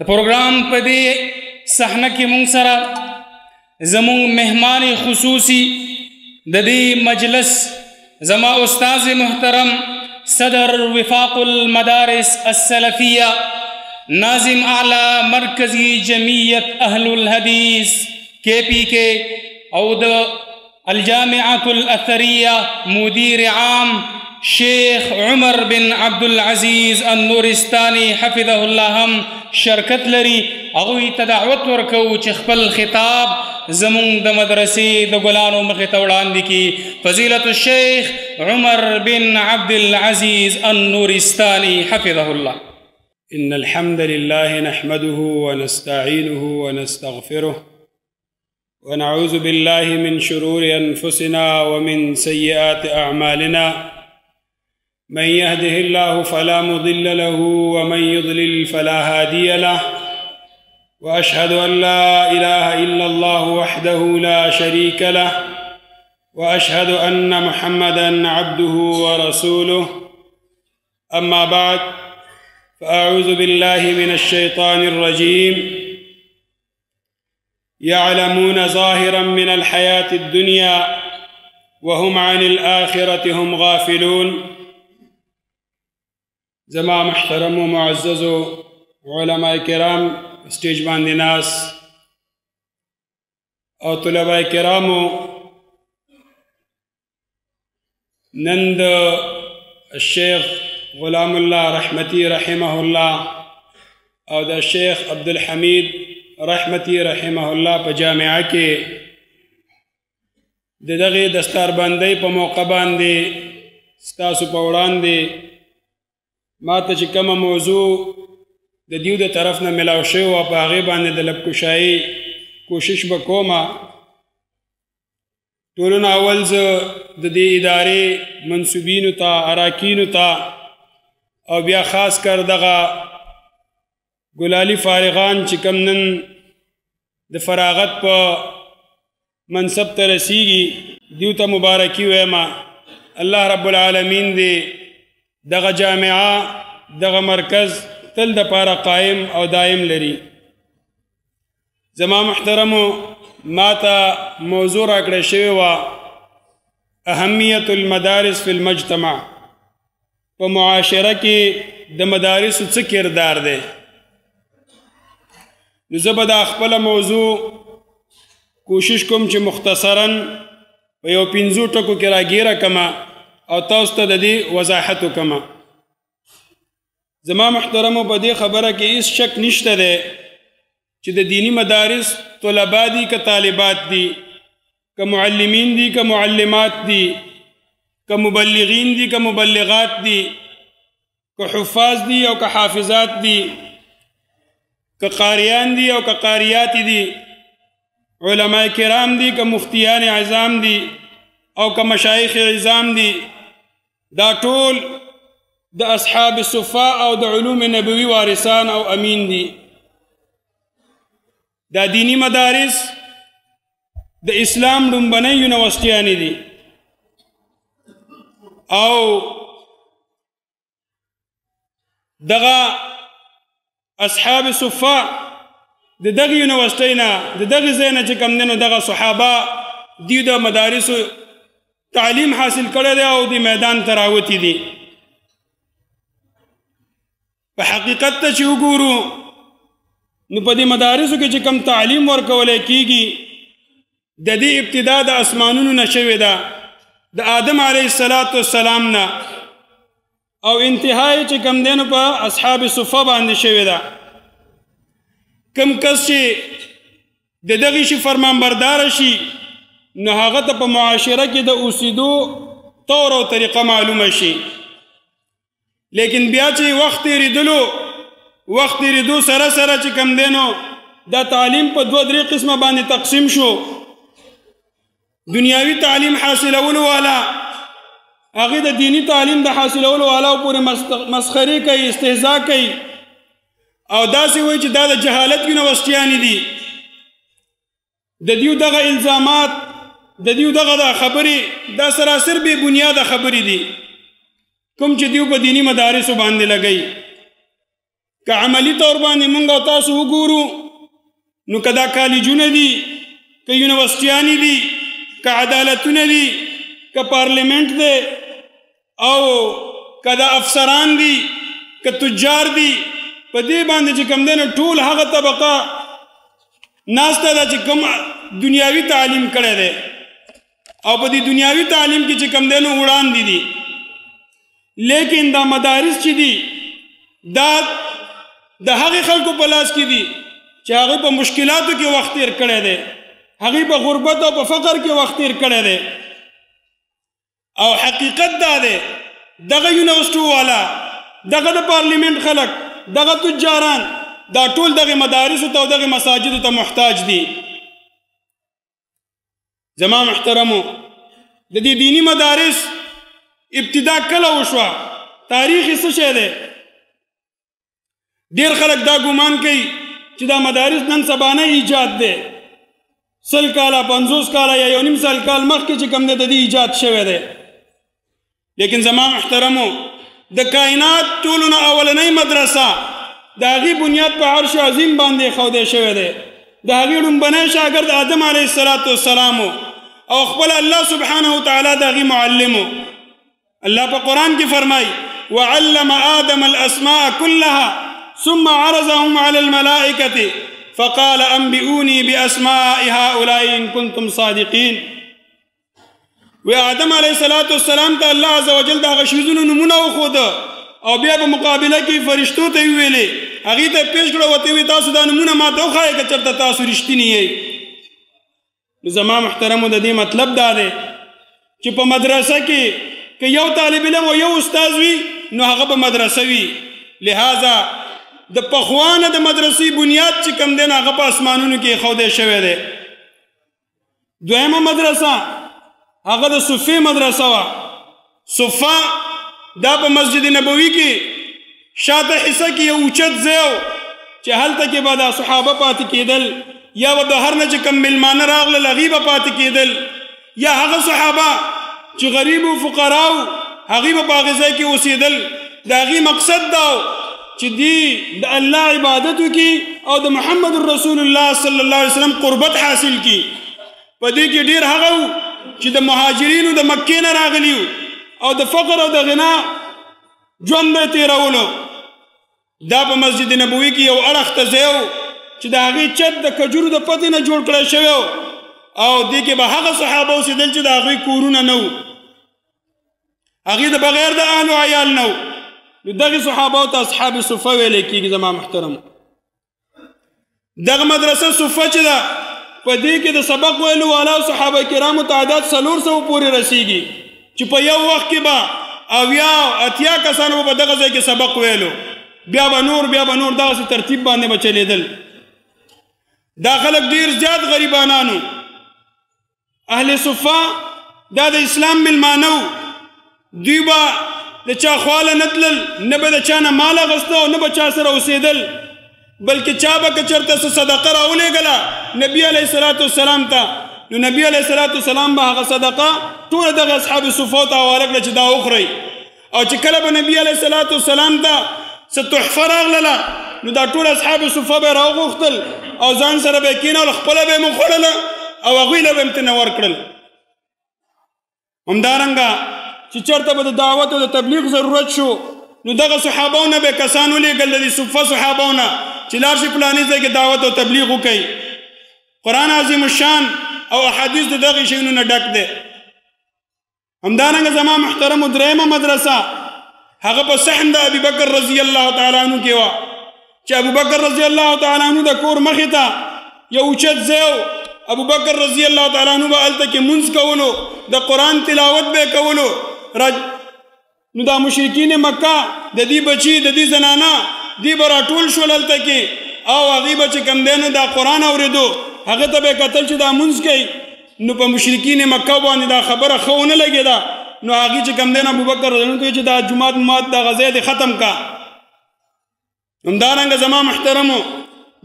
د پروګرام په دې صحنه کې مونږ سره زمونږ مهمان خصوصي د دې مجلس زما استاذ محترم صدر وفاق المدارس السلفیہ ناظم اعلی مرکزی جمعیت اہل الحدیث KPK او د الجامعة الأثرية مدير عام شیخ عمر بن عبدالعزیز النورستانی حفظه الله هم شرکت لري هغوی ته دعوت ورکو چې خپل خطاب زمونږ د مدرسې د ګلانو مخې ته وړاندې کړي. فضیلة الشیخ عمر بن عبدالعزیز النورستانی حفظه الله. إن الحمد لله نحمده ونستعينه ونستغفره ونعوذ بالله من شرور أنفسنا ومن سيئات أعمالنا من يهده الله فلا مضل له ومن يضلل فلا هادي له وأشهد أن لا إله إلا الله وحده لا شريك له وأشهد أن محمدا عبده ورسوله. أما بعد فأعوذ بالله من الشيطان الرجيم. يعلمون ظاهرا من الحياة الدنيا وهم عن الآخرة هم غافلون. زما محترم و معزز علماء کرام اسٹیج باندې ناس او طلباء کرامو نن د الشیخ غلام الله رحمتی رحمه الله او د الشیخ عبدالحمید رحمتی رحمه الله په جامعه کې د دغې دستاربندۍ په موقع باندې ستاسو په وړاندې ما ته چې کومه موضوع د دیو د طرف نه ملاو شوې وه په هغې باندې د لبکشایي کوشش به کومه. ټولو نه اول زه د دې ادارې منصوبینو ته اراکینو ته او بیا خاص کر دغه ګلالي فارغان چې کوم نن د فراغت په منصب ته رسیږي دیو ته مبارکي وایم. الله رب العالمین دې دغه جامعه دغه مرکز تل د پاره قائم او دائم لري. زما محترمو ما ته موضوع راکړه شوې وه اهمیت المدارس فی المجتمع، په معاشره کې د مدارسو څه کردار دی. نو زه به دا خپله موضوع کوشش کوم چې مختصرا په یو 5 ټکو کې راګیره کړمه او تاسو ته د دې وضاحت وکړمه. زما محترمو په دې خبره کې هیڅ شک نشته دی چې د دینی مدارس طلبا دي که طالبات دي، که معلمین دي که معلمات دي، که مبلغین دي که مبلغات دي، که حفاظ دي او که حافظات دي، که قاریان دي او که قاریات دي، علماء کرام دي که مفتیان عظام دي او که مشایخ عظام دي، دا ټول د اصحاب الصفا او د علوم نبوي وارثان او امین دي. دا دینی مدارس د اسلام لومبنۍ یونیورسټیانې دي او دغه اصحاب الصفا د دغه یونیورسټۍ نه د دغه ځای نه چې کوم دی نو دغه صحابه دیو د مدارسو تعلیم حاصل کړی دی او د میدان ته راوتي دي. په حقیقت ته چې وګورو نو په دې مدارسو کې چې کوم تعلیم ورکولی کېږي د دې ابتدا د اسمانونو نه شوې ده، د آدم علیه السلام نه، او انتهای چې کوم دی نو په اصحاب صفه باندې شوې ده. کوم کس چې د دغې شي فرمانبرداره شي نو هغه ته په معاشره کې د اوسېدو طور او طریقه معلومه شي. لیکن بیا چې وخت تېرېدو سره سره چې کوم دی نو دا تعلیم په 2-3 قسمه باندې تقسیم شو. دنیاوي تعلیم حاصلولو والا هغې د دینی تعلیم د حاصلولو والاو پورې مسخرې کوي، استهزا کوي او داسې وایي چې دا د جهالت یونیورسټیانې دي. د دیو دغه الزامات د دیو دغه خبرې دا سراسر بې بنیاده خبرې دي کوم چې دیو په دینی مدارسو باندې لګوي. که عملی طور باندې مونږ او تاسو وګورو نو که دا کالجونه دي که یونیورسټیانې دي که عدالتونه دي که پارلیمنټ دی او که دا افسران دي که تجار دي په دې باندې چې کوم دی نو ټول هغه طبقه ناسته ده چې کوم دنیاوي تعلیم کړی دی او په دې دنیاوي تعلیم کې چې کوم دی نو وړاندې دي لیکن دا مدارس چې دي دا د هغې خلکو په لاس کې دي چې هغوی په مشکلاتو کې وخت تېر کړی دی هغوی په غربت او په فقر کې وخت تېر کړی دی او حقیقت دا دی دغه یونیورسټو والا دغه د پارلیمنټ خلک دغه تجاران دا ټول دغه مدارسو ته او دغه مساجدو ته محتاج دي زما محترمو د دې دینی مدارس ابتدا کله وشوه تاریخ یې څه شی دی ډېر خلک دا ګمان کوي چې دا مدارس نن سبانه ایجاد دی 100 کاله 50 کاله یا 1.5 سال کال مخکې چې کوم دی د دې ایجاد شوی دی لیکن زما محترمو د کائنات ټولو نه اولنۍ مدرسه د هغې بنیاد په عرش عظیم باندې ایښودی شوی دی د هغې ړومبنی شاګرد آدم علیه السلام او خپل الله سبحانه وتعالی د هغې معلم الله په قرآن کې فرمایي وعلم آدم الأسماء كلها ثم عرضهم على الملائكة فقال أنبئوني بأسماء هؤلاء إن كنتم صادقين آدم علیه السلام ته الله عز وجل د هغه شیزونو نومونه وښوده او بیا په مقابله کې فرشتو ته یې ویلې هغې ته یې پیش کړه ورته ویې تاسو دا نومونه ما ته وښایه که چېرته تاسو رښتیني یئ نو زما محترمو د دې مطلب دا دی چې په مدرسه کې که یو طالب علم او یو استاذ وي نو هغه به مدرسه وي لہذا د پخوانه د مدرسې بنیاد چې کوم دی نو هغه په اسمانونو کې ایښودی شوی دی دویمه مدرسه هغه د صفې مدرسه وه صفه دا په مسجد نبوي کې شاته حصه کې یو اوچت ځای و چې هلته کې به دا صحابه پاتې کېدل یا به بهر نه چې کوم میلمانه راغلل هغوی به پاتې کېدل یا هغه صحابه چې غریب و فقرا و هغوی به په هغې ځای کې اوسېدل د هغې مقصد دا و چې دی د الله عبادت وکړي او د محمد رسول الله صلی الله علیه وسلم قربت حاصل کړي په دې کې ډېر هغه و چې د مهاجرینو د مکې نه راغلي او د فقر او د غنا ژوند به یې تېرولو دا په مسجد نبوي کې یو اړخته ځای و چې د هغې چت د کجورو د پتې نه جوړ کړی شوی و او دې کې به هغه صحابه اوسېدل چې د هغوی کورونه نه و هغې د بغیر د اهل و عیال نه و نو دغې صحابو ته اصحاب صفه ویلی کېږي زما محترم دغه مدرسه صفه چې ده په دې کې د سبق ویلو والا صحابه کرامو تعداد 400 پورې رسیږي چې په یو وخت کې به 80 کسانو به په دغه ځای کې سبق ویلو بیا به نور دغسې ترتیب باندې به چلیدل دا خلک ډېر زیات غریبانانو اهل صفه دا د اسلام میلمانه و دوی به د چا خواله نه تلل نه به د چا نه مال اخیسته او نه به چا سره اوسېدل بلکې چا به که چېرته څه صدقه راولېږله نبي علیه السلام ته نو نبي علیه السلام به هغه صدقه ټوله دغه اصحاب صفو ته حواله کړه چې دا وخورئ او چې کله به نبي علیه السلام ته څه تحفه راغلله نو دا ټول اصحاب صفه به یې راوغوښتل او ځان سره به یې کېنول خپله به یې وخوړله او هغوی له به یې امتنه ورکړل همدارنګه چې چېرته به د دعوت او د تبلیغ ضرورت شو نو دغه صحابو نه به یې کسان ولېږل د دې صفه صحابو نه چې لاړ شي فلاني ځای کې دعوت او تبلیغ وکړي قرآن عظیم الشان او احادیث د دغې شیونو نه ډک دی همدارنګه زما محترمو درېیمه مدرسه هغه په صحن د ابوبکر رضی الله تعالی عنه کې وه چې ابوبکر رضی الله تعالی عنه د کور مخې ته یو اوچت ځای و ابوبکر رضی الله تعالی عنه به هلته کې مونځ کولو د قرآن تلاوت به یې کولو نو دا مشرکین مکه د دې بچي د دې زنانه دی به راټول شول هلته کې او هغوی به چې کوم دی نو دا قرآن اورېدو هغه ته به یې کتل چې دا مونځ کوي نو په مشرکین مکه باندې دا خبره ښه ونه لګېده نو هغې چې کوم دی نو ابوبکر رضی الله عنه چې دا جومات دغه ځای دې ختم کا همدارنګه زما محترمو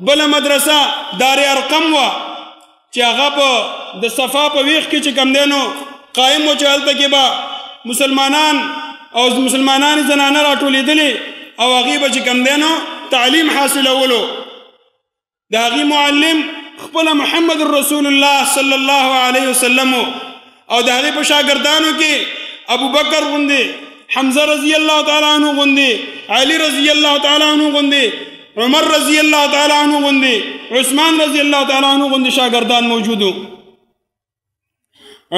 بله مدرسه دار ارقم وه چې هغه په د صفا په ویښ کې چې کوم دی نو قایم و چې هلته کې به مسلمانان او مسلمانانې زنانه راټولېدلې او هغې به چې کوم دی نو تعلیم حاصلولو د هغې معلم خپله محمد رسول الله صلی الله علیه وسلم او د هغې په شاګردانو کې ابوبکر غوندې حمزه رضی الله تعالی عنه غوندې علي رضی الله تعالی عنه غوندې عمر رضی الله تعالی عنه غوندې عثمان رضی الله تعالی عنه غوندې شاګردان موجودو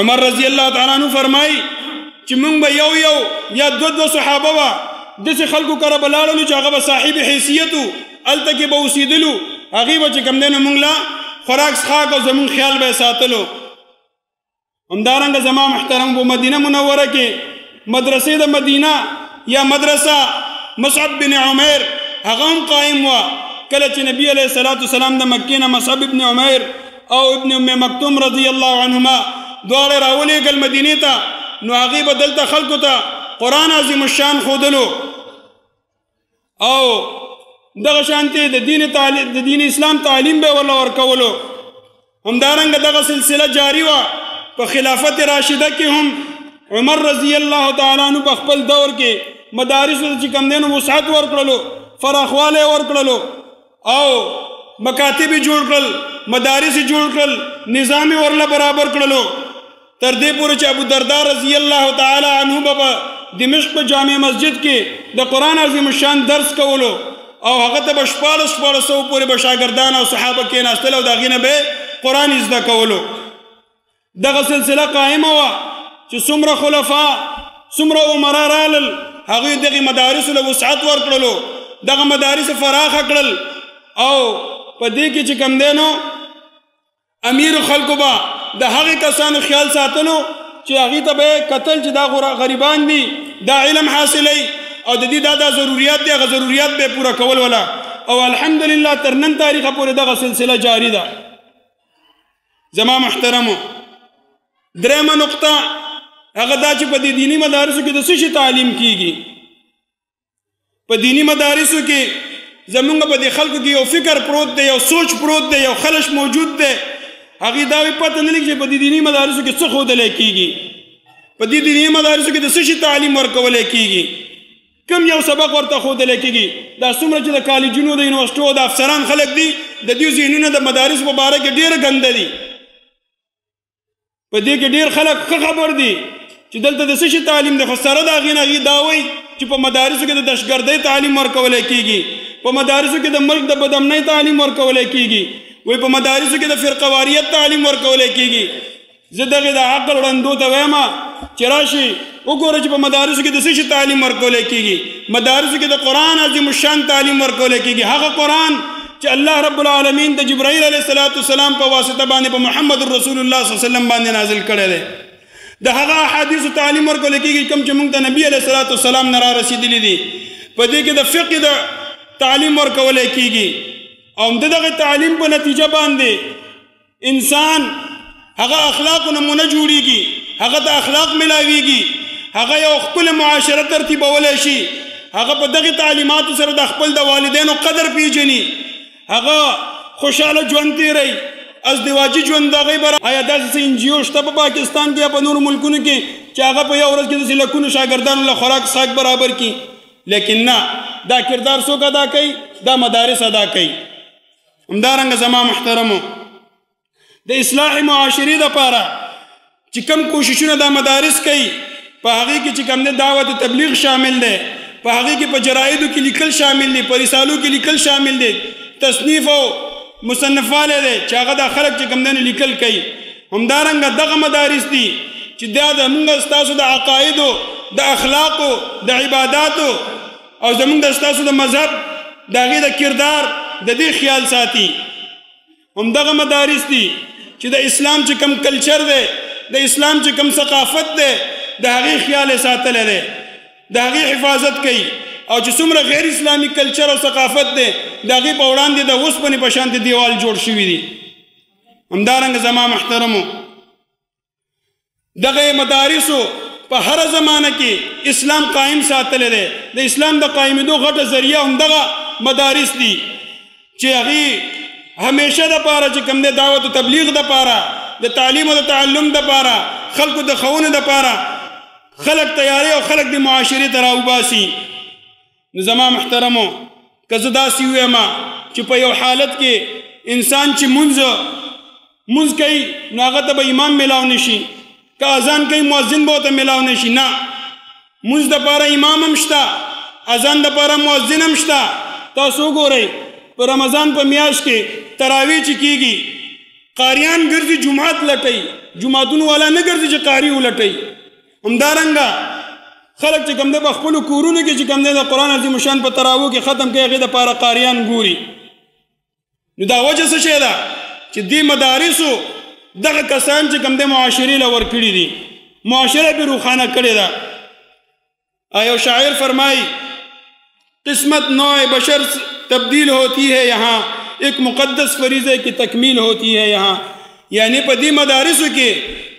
عمر رضی الله تعالی عنه فرمایي چې موږ به یو یا دو صحابه به داسې خلکو کره به لاړلو چې هغه به صاحب حیثیت و هلته کې به اوسېدلو هغې به چې کوم دی نو موږ له خوراک څښاک او زموږ خیال به یې ساتلو همدارنګه زما محترم په مدینه منوره کې مدرسې د مدینه یا مدرسه مصعب بن عمیر هغه هم قایم وه کله چې نبی علیه الصلاة والسلام د مکې نه مصعب بن عمیر او ابن ام مکتوم رضی الله عنهما دواړه راولېږل مدینې ته نو هغې به دلته خلکو ته قرآن عظیم الشان ښودلو او دغه شانتې د دین اسلام تعلیم به ورله ورکولو همدارنګه دغه سلسله جاري وه په خلافت راشده کې هم عمر رضی الله تعالی عنه په خپل دور کې مدارسو ته چې کوم دی نو وسعت ورکړلو فراخوالی ورکړلو او مکاتب یې جوړ کړل مدارس یې جوړ کړل نظام یې ورله برابر کړلو تر دې پورې چې ابو درداء رضی الله تعالی عنه به په دمشق په جامع مسجد کې د قرآن عظیم الشان درس کولو او هغه ته به 1400 پورې به شاګردان او صحابه کېناستل او د هغې نه به قرآن یې زده کولو دغه سلسله قائمه وه چې څومره خلفا څومره عمرا رالل هغوی دغې مدارسو له وسعت ورکړلو دغه مدارس فراخه کړل او په دې کې چې کوم دی نو امیر خلکو به د هغې کسانو خیال ساتلو چې هغې ته به یې کتل چې دا غریبان دي دا علم حاصلوي او د دې دا ضروریات دي هغه ضروریات به یې پوره کول ولا او الحمدلله تر نن تاریخه پورې دغه سلسله جاري ده زما محترمو درېمه نقطه هغه دا چې په دې دیني مدارسو کې د څه شي تعلیم کیږي په دینی مدارسو کې زمونږ په دې خلکو کې یو فکر پروت دی یو سوچ پروت دی یو خلش موجود دی هغې دا وی پته نه لګي چې په دې دیني مدارسو کې څه ښودلی کیږي په دې دیني مدارسو کې د څه شي تعلیم ورکولی کیږي کم یو سبق ورته ښودلی کیږي دا څومره چې د کالجونو د یونیورسټو د افسران خلک دي د دوی ذهنونه د مدارس په باره کې ډېره ګنده دي په دې کې ډېر خلک ښه خبر دي چې دلته د څه شي تعلیم دی خو سره د هغې نه هغې دا وایي چې په مدارسو کې د دهشتګردۍ تعلیم ورکولی کیږي په مدارسو کې د ملک د بدامنۍ تعلیم ورکولی کیږي وایي په مدارسو کې د فرقواریت تعلیم ورکولی کیږي زه دغې د عقل ړندو ته وایم چې راشي وګوره چې په مدارسو کې د څه شي تعلیم ورکولی کیږي مدارسو کې د قرآن عظیم الشان تعلیم ورکولی کیږي هغه قرآن چې الله رب العالمین د جبرائیل علیه السلام په واسطه باندې په محمد رسول الله صلی الله علیه وسلم باندې نازل کړی دی د هغه احادیثو تعلیم ورکولی کیږي کوم چې موږ ته نبي علیه السلام نه را رسېدلي دي په دې کې د فقه د تعلیم ورکولی کیږي او د دغه تعلیم په نتیجه باندې انسان هغه اخلاقو نمونه جوړیږي هغه د اخلاق ملاویږي هغه یو خپل معاشره ترتیبولی شي هغه په دغه تعلیماتو سره د خپل د والدینو قدر پیژني هغه خوشحاله ژوند تیروي ازدواجي ژوند د هغې بره آیا داسې څه NGO شته په پاکستان کې یا په نورو ملکونو کې چې هغه په یو ورځ کې داسې لکونو شاګردانو له خوراک څښاک برابر کړي لیکن نه دا کردار څوک ادا کوي دا مدارس ادا کوي همدارنګه زما محترمو د اصلاح معاشرې دپاره چې کم کوششونه دا مدارس کوي په هغې کې چې کوم دی دعوت تبلیغ شامل دی په هغې کې په جرایدو کې لیکل شامل دي په رسالو کې لیکل شامل دي تصنیف او مصنفوالی دی چې هغه دا خلک چې کوم دی نو لیکل کوي همدارنګه دغه مدارس دي چې دا زمونږ ستاسو د عقایدو د اخلاقو د عباداتو او زمونږ د ستاسو د مذهب د هغې د کردار د دې خیال ساتي همدغه مدارس دي چې د اسلام چې کوم کلچر دی د اسلام چې کوم ثقافت دی د هغې خیال یې ساتلی دی د هغې حفاظت کوي او چې څومره غیر اسلامي کلچر او ثقافت دی د هغې په وړاندې د اوسپنې په شانتې دیوال جوړ شوي دي همدارنګه زما محترمو دغه مدارسو په هره زمانه کې اسلام قائم ساتلی دی د اسلام د قائمېدو غټه ذریعه همدغه مدارس دي چې هغې همیشه دپاره چې کوم دی دعوت و تبلیغ دپاره د تعلیم او د تعلم دپاره خلکو د ښوونې دپاره خلق تیاری او خلق دی معاشرې ته راوباسي نو زما محترمو که زه داسې ووایم چې په یو حالت کې انسان چې مونځ کوي نو هغه ته به امام میلاو نشي، که اذان کوي مؤذن به ورته میلاو نشي. نه، مونځ دپاره امام هم شته، اذان دپاره مؤذن هم شته. تاسو وګورئ په رمضان په میاشت کې تراویح چې کېږي قاریان ګرځي جومات لټوي، جوماتونو والا نه ګرځي چې قاري ولټوي. همدارنګه خلک چې کوم دی په خپلو کورونو کې چې کوم دی د قرآن عظیم الشان په تراویحو کې ختم کوي هغې دپاره قاریان ګوري. نو دا وجه څه شی ده چې دې مدارسو دغه کسان چې کوم دی معاشرې له ورکړي دي، معاشره پې روښانه کړې ده. یو شاعر فرمایي قسمت نوع بشر تبدیل ہوتی ہے یہاں، ایک مقدس فریضے کی تکمیل ہوتی ہے یہاں. یعنی په دې مدارسو کې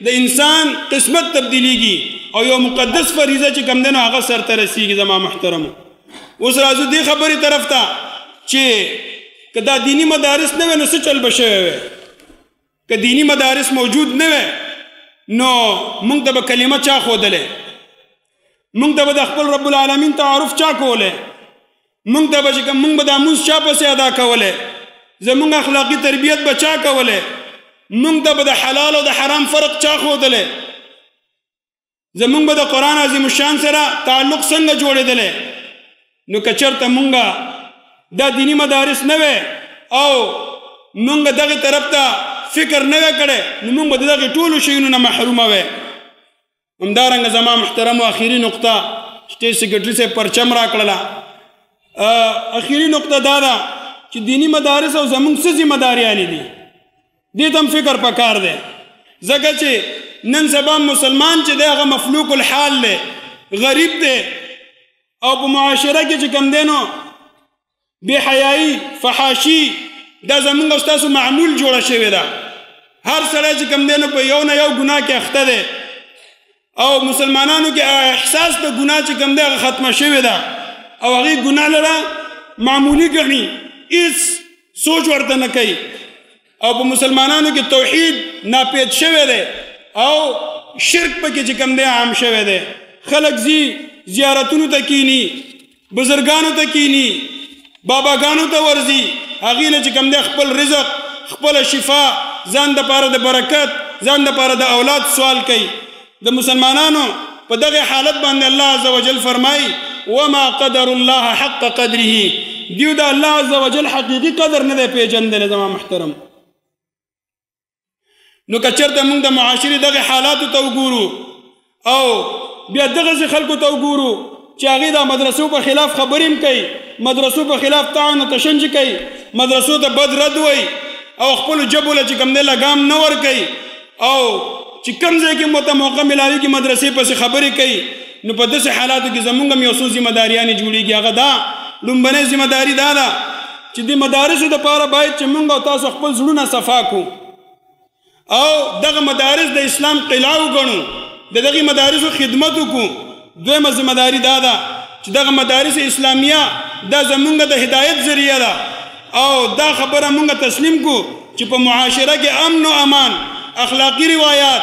د انسان قسمت تبدیلیږي او یو مقدس فریضه چې کوم دی نو هغه سرته رسیږي. زما محترمو، اوس راځو دې خبرې طرف ته چې که دا دینی مدارس نه وی نو څه چل به شوی وی؟ که دینی مدارس موجود نه وی نو موږ ته به کلمه چا ښودلی؟ موږ ته به د خپل رب العالمین تعارف چا کولی؟ موږ ته به چې کوم موږ به دا مونځ چا پسې ادا کولی؟ زموږ اخلاقي تربیت به چا کولی؟ موږ ته به د حلال او د حرام فرق چا ښودلی؟ زموږ به د قرآن عظیم الشان سره تعلق څنګه جوړېدلی؟ نو که چېرته موږ دا دینی مدارس نه وی او موږ دغې طرف ته فکر نه وی کړی نو موږ به د دغې ټولو شیونو نه محرومه وی. همدارنګه زما محترمو آخري نقطه سټیج سیکرټري صاحب پرچم راکړله. آخري نقطه دا ده چې دینی مدارس او زموږ څه ذمهداریانې دي دې ته هم فکر پکار دی. ځکه چې نن سبا مسلمان چې دی هغه مفلوق الحال دی، غریب دی او په معاشره کې چې کوم دی نو بې حیایي فحاشي دا زموږ او ستاسو معمول جوړه شوې ده. هر سړی چې کوم دی نو په یو نه یو ګناه کې اخته دی او مسلمانانو کې احساس د ګناه چې کوم دی هغه ختمه شوې ده او هغې ګناه لره معمولي ګڼي، هېڅ سوچ ورته نه کوي. او په مسلمانانو کې توحید ناپید شوی دی او شرک پکې چې کوم دی عام شوی دی. خلک ځي زیارتونو ته کینی، بزرګانو ته کینی، باباګانو ته ورځي، هغې نه چې کوم دی خپل رزق، خپله شفا، ځان دپاره د برکت، ځان دپاره د اولاد سوال کوي. د مسلمانانو په دغه حالت باندې الله عز وجل فرمایي وما قدر الله حق قدره، دیو د الله عز وجل حقیقي قدر نه دی پیژندلی. زما محترم، نو که چېرته موږ د معاشرې دغې حالاتو ته وګورو او بیا دغسې خلکو ته وګورو چې هغې د مدرسو په خلاف خبرې هم کوي، مدرسو په خلاف طعن و تشنج کوي، مدرسو ته بد رد وایي او خپلو جبو له چې کوم دی لګام نه ورکوي او چې کوم ځای کې ورته موقع میلاوي کې مدرسې پسې خبرې کوي، نو په داسې حالاتو کې زموږ هم یو څو ذمهداریانې جوړېږي. هغه دا لومبنۍ ذمهداري دا ده چې د مدارسو دپاره باید چې موږ او تاسو خپل زړونه صفا کړو او دغه مدارس د اسلام قلعه وګڼو، د دغې مدارسو خدمت وکړو. دویمه ذمهداري دا ده چې دغه مدارس اسلامیه دا زموږ د هدایت ذریعه ده او دا خبره موږ تسلیم کړو چې په معاشره کې امن و امان، اخلاقی روایات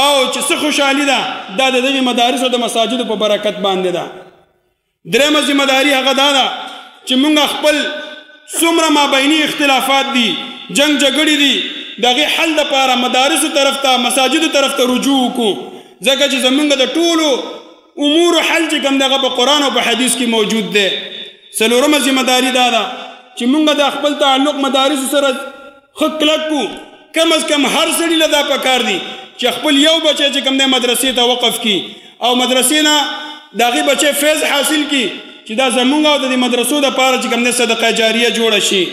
او چې څه خوشحالي ده دا د دغې مدارسو د مساجدو په برکت باندې ده. درېیمه ذمهداري هغه دا ده چې موږ خپل څومره مابیني اختلافات دي، جنگ جګړې دي، د هغې حل دپاره مدارسو طرف ته، مساجدو طرف ته رجوع وکړو. ځکه چې زموږ د ټولو امورو حل چې کوم دی هغه په قرآن او په حدیث کې موجود دی. څلورمه ذمهداري دا ده چې موږ د خپل تعلق مدارسو سره ښه کلک کړو. کم از کم هر سړي له دا پکار دي چې خپل یو بچی چې کوم دی مدرسې ته وقف کړي او مدرسې نه د هغې بچی فیض حاصل کړي چې دا زموږ او د دې مدرسو دپاره چې کوم دی صدقه جاریه جوړه شي.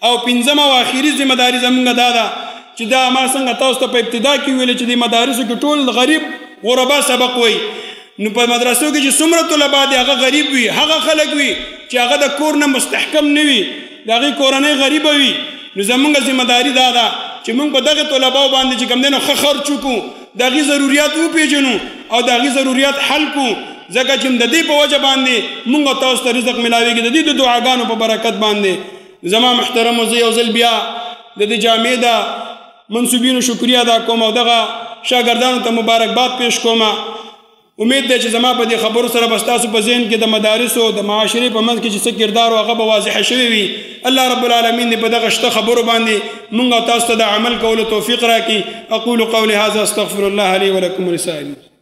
او پنځمه او آخري ذمهداري زموږ دا ده چې دا ما څنګه تاسو ته په ابتدا کې ویلې چې د مدارسو کې ټول غریب غربا سبق وایي، نو په مدرسو کې چې څومره طلبا دي هغه غریب وي، هغه خلک وي چې هغه د کور نه مستحکم نه وي، د هغې کورنۍ غریبه وي. نو زموږ ذمهداري دا ده چې موږ په دغې طلباو باندې چې کوم دی نو ښه خرچ وکړو، د هغې ضروریات وپېژنو او د هغې ضروریات حل کړو. ځکه چې د دې په وجه باندې موږ او تاسو ته رزق میلاویږي د دې د دعاګانو په برکت باندې. زما محترمو، زه یو ځل بیا د دې جامع د منصوبینو شکریه ادا کوم او دغه شاګردانو ته مبارکباد پیش کوم امید دی چې زما په دې خبرو سره به ستاسو په ذهن کې د مدارسو د معاشرې په منځ کې چې څه کردار و هغه به واضحه شوی وي. الله رب العالمین دې په دغه شته خبرو باندې موږ او تاسو ته د عمل کولو توفیق راکړي. اقول قولي هذا استغفر الله لي ولكم ولسائر